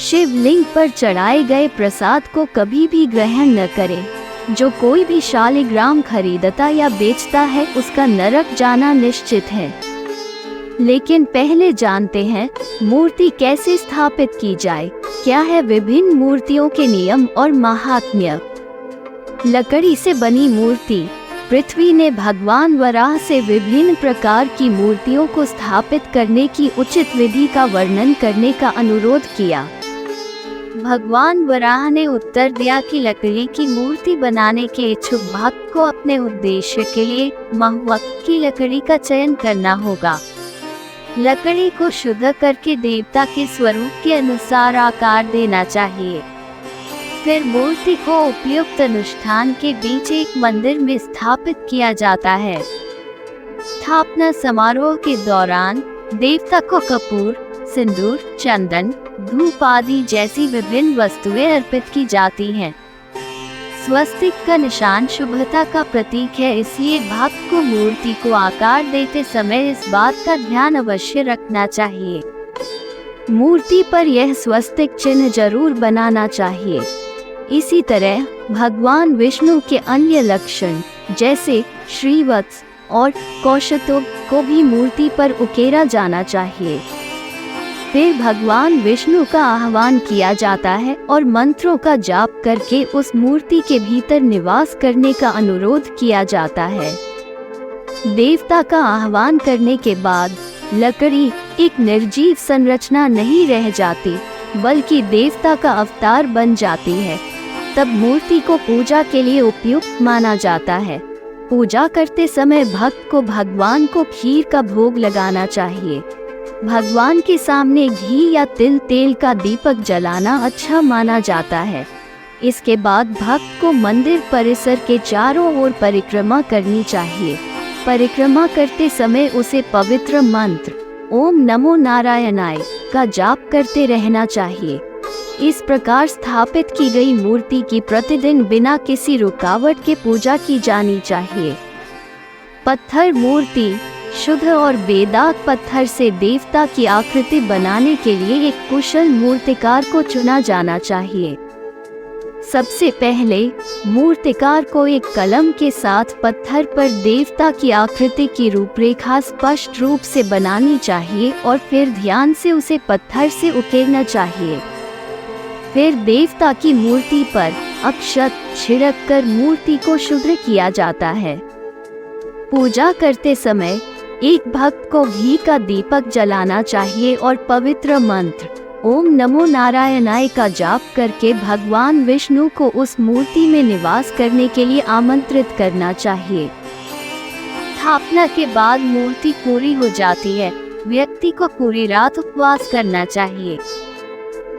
शिवलिंग पर चढ़ाए गए प्रसाद को कभी भी ग्रहण न करें। जो कोई भी शालिग्राम खरीदता या बेचता है उसका नरक जाना निश्चित है। लेकिन पहले जानते हैं मूर्ति कैसे स्थापित की जाए। क्या है विभिन्न मूर्तियों के नियम और महात्म्य। लकड़ी से बनी मूर्ति। पृथ्वी ने भगवान वराह से विभिन्न प्रकार की मूर्तियों को स्थापित करने की उचित विधि का वर्णन करने का अनुरोध किया। भगवान वराह ने उत्तर दिया कि लकड़ी की मूर्ति बनाने के इच्छुक भक्त को अपने उद्देश्य के लिए महुआ की लकड़ी का चयन करना होगा। लकड़ी को शुद्ध करके देवता के स्वरूप के अनुसार आकार देना चाहिए। फिर मूर्ति को उपयुक्त अनुष्ठान के बीच एक मंदिर में स्थापित किया जाता है। स्थापना समारोह के दौरान देवता को कपूर, सिंदूर, चंदन, धूप आदि जैसी विभिन्न वस्तुएं अर्पित की जाती हैं। स्वस्तिक का निशान शुभता का प्रतीक है, इसलिए भक्त को मूर्ति को आकार देते समय इस बात का ध्यान अवश्य रखना चाहिए। मूर्ति पर यह स्वस्तिक चिन्ह जरूर बनाना चाहिए। इसी तरह भगवान विष्णु के अन्य लक्षण जैसे श्रीवत्स और कौशतुभ को भी मूर्ति पर उकेरा जाना चाहिए। फिर भगवान विष्णु का आह्वान किया जाता है और मंत्रों का जाप करके उस मूर्ति के भीतर निवास करने का अनुरोध किया जाता है। देवता का आह्वान करने के बाद लकड़ी एक निर्जीव संरचना नहीं रह जाती, बल्कि देवता का अवतार बन जाती है। तब मूर्ति को पूजा के लिए उपयुक्त माना जाता है। पूजा करते समय भक्त को भगवान को खीर का भोग लगाना चाहिए। भगवान के सामने घी या तिल तेल का दीपक जलाना अच्छा माना जाता है। इसके बाद भक्त को मंदिर परिसर के चारों ओर परिक्रमा करनी चाहिए। परिक्रमा करते समय उसे पवित्र मंत्र ओम नमो नारायणाय का जाप करते रहना चाहिए। इस प्रकार स्थापित की गई मूर्ति की प्रतिदिन बिना किसी रुकावट के पूजा की जानी चाहिए। पत्थर मूर्ति। शुद्ध और बेदाग पत्थर से देवता की आकृति बनाने के लिए एक कुशल मूर्तिकार को चुना जाना चाहिए। सबसे पहले मूर्तिकार को एक कलम के साथ पत्थर पर देवता की आकृति की रूपरेखा स्पष्ट रूप से बनानी चाहिए और फिर ध्यान से उसे पत्थर से उकेरना चाहिए। फिर देवता की मूर्ति पर अक्षत छिड़ककर मूर्ति को शुद्ध किया जाता है। पूजा करते समय एक भक्त को घी का दीपक जलाना चाहिए और पवित्र मंत्र ओम नमो नारायणाय का जाप करके भगवान विष्णु को उस मूर्ति में निवास करने के लिए आमंत्रित करना चाहिए। स्थापना के बाद मूर्ति पूरी हो जाती है। व्यक्ति को पूरी रात उपवास करना चाहिए।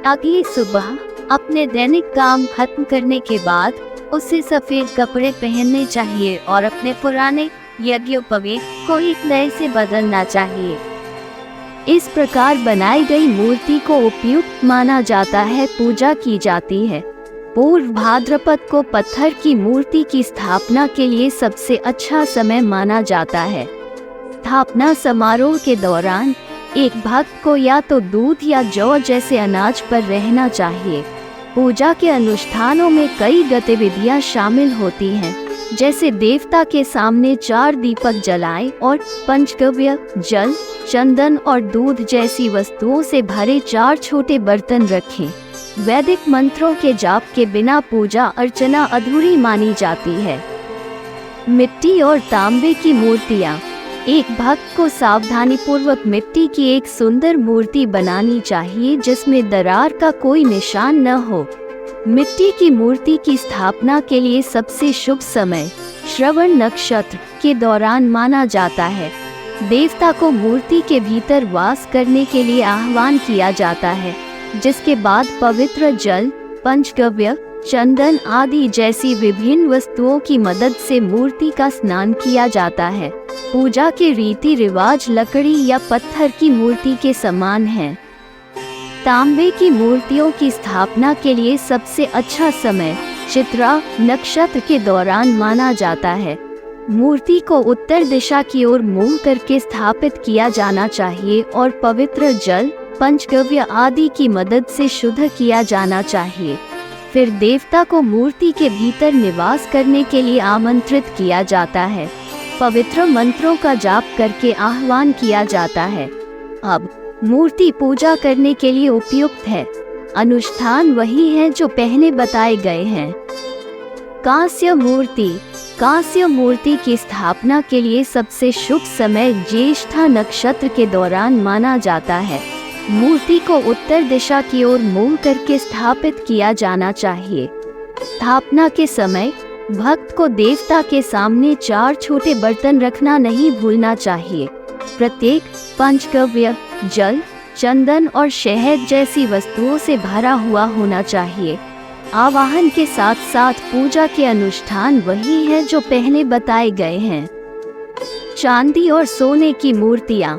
अगली सुबह अपने दैनिक काम खत्म करने के बाद उसे सफेद कपड़े पहनने चाहिए और अपने पुराने यज्ञोपवीत को एक नए से बदलना चाहिए। इस प्रकार बनाई गई मूर्ति को उपयुक्त माना जाता है, पूजा की जाती है। पूर्व भाद्रपद को पत्थर की मूर्ति की स्थापना के लिए सबसे अच्छा समय माना जाता है। स्थापना समारोह के दौरान एक भक्त को या तो दूध या जौ जैसे अनाज पर रहना चाहिए। पूजा के अनुष्ठानों में कई गतिविधियां शामिल होती हैं, जैसे देवता के सामने 4 दीपक जलाएं और पंचगव्य, जल, चंदन और दूध जैसी वस्तुओं से भरे 4 छोटे बर्तन रखें। वैदिक मंत्रों के जाप के बिना पूजा अर्चना अधूरी मानी जाती है। मिट्टी और तांबे की मूर्तियाँ। एक भक्त को सावधानीपूर्वक मिट्टी की एक सुंदर मूर्ति बनानी चाहिए जिसमें दरार का कोई निशान न हो। मिट्टी की मूर्ति की स्थापना के लिए सबसे शुभ समय श्रवण नक्षत्र के दौरान माना जाता है। देवता को मूर्ति के भीतर वास करने के लिए आह्वान किया जाता है, जिसके बाद पवित्र जल, पंचगव्य, चंदन आदि जैसी विभिन्न वस्तुओं की मदद से मूर्ति का स्नान किया जाता है। पूजा के रीति रिवाज लकड़ी या पत्थर की मूर्ति के समान हैं। तांबे की मूर्तियों की स्थापना के लिए सबसे अच्छा समय चित्रा नक्षत्र के दौरान माना जाता है। मूर्ति को उत्तर दिशा की ओर मुंह करके स्थापित किया जाना चाहिए और पवित्र जल, पंचगव्य आदि की मदद से शुद्ध किया जाना चाहिए। फिर देवता को मूर्ति के भीतर निवास करने के लिए आमंत्रित किया जाता है। पवित्र मंत्रों का जाप करके आह्वान किया जाता है। अब मूर्ति पूजा करने के लिए उपयुक्त है। अनुष्ठान वही है जो पहले बताए गए हैं। कांस्य मूर्ति। कांस्य मूर्ति की स्थापना के लिए सबसे शुभ समय ज्येष्ठा नक्षत्र के दौरान माना जाता है। मूर्ति को उत्तर दिशा की ओर मुंह करके स्थापित किया जाना चाहिए। स्थापना के समय भक्त को देवता के सामने 4 छोटे बर्तन रखना नहीं भूलना चाहिए। प्रत्येक पंचगव्य, जल, चंदन और शहद जैसी वस्तुओं से भरा हुआ होना चाहिए। आवाहन के साथ साथ पूजा के अनुष्ठान वही है जो पहले बताए गए हैं। चांदी और सोने की मूर्तियाँ।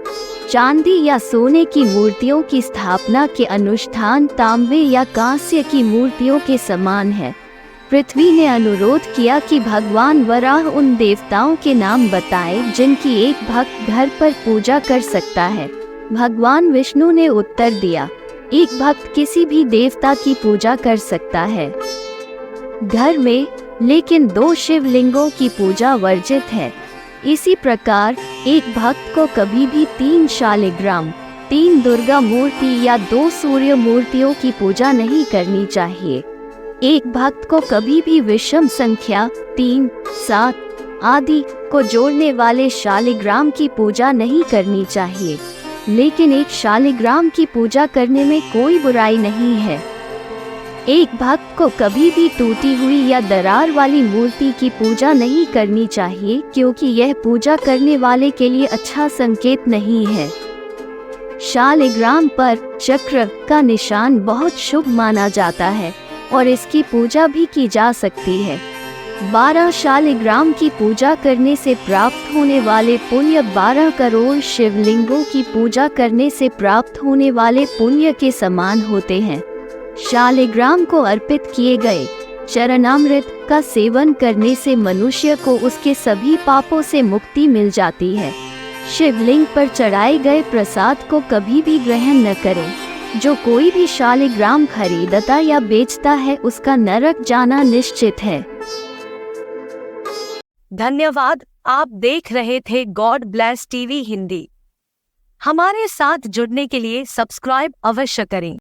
चांदी या सोने की मूर्तियों की स्थापना के अनुष्ठान तांबे या कांस्य की मूर्तियों के समान है। पृथ्वी ने अनुरोध किया कि भगवान वराह उन देवताओं के नाम बताए जिनकी एक भक्त घर पर पूजा कर सकता है। भगवान विष्णु ने उत्तर दिया, एक भक्त किसी भी देवता की पूजा कर सकता है घर में, लेकिन 2 शिवलिंगों की पूजा वर्जित है। इसी प्रकार एक भक्त को कभी भी 3 शालिग्राम, 3 दुर्गा मूर्ति या 2 सूर्य मूर्तियों की पूजा नहीं करनी चाहिए। एक भक्त को कभी भी विषम संख्या 3, 7 आदि को जोड़ने वाले शालिग्राम की पूजा नहीं करनी चाहिए, लेकिन एक शालिग्राम की पूजा करने में कोई बुराई नहीं है। एक भक्त को कभी भी टूटी हुई या दरार वाली मूर्ति की पूजा नहीं करनी चाहिए, क्योंकि यह पूजा करने वाले के लिए अच्छा संकेत नहीं है। शालिग्राम पर चक्र का निशान बहुत शुभ माना जाता है और इसकी पूजा भी की जा सकती है। 12 शालिग्राम की पूजा करने से प्राप्त होने वाले पुण्य 12 करोड़ शिवलिंगों की पूजा करने से प्राप्त होने वाले पुण्य के समान होते हैं। शालिग्राम को अर्पित किए गए चरणामृत का सेवन करने से मनुष्य को उसके सभी पापों से मुक्ति मिल जाती है। शिवलिंग पर चढ़ाए गए प्रसाद को कभी भी ग्रहण न करें। जो कोई भी शालिग्राम खरीदता या बेचता है उसका नरक जाना निश्चित है। धन्यवाद। आप देख रहे थे गॉड ब्लेस टीवी हिंदी। हमारे साथ जुड़ने के लिए सब्सक्राइब अवश्य करें।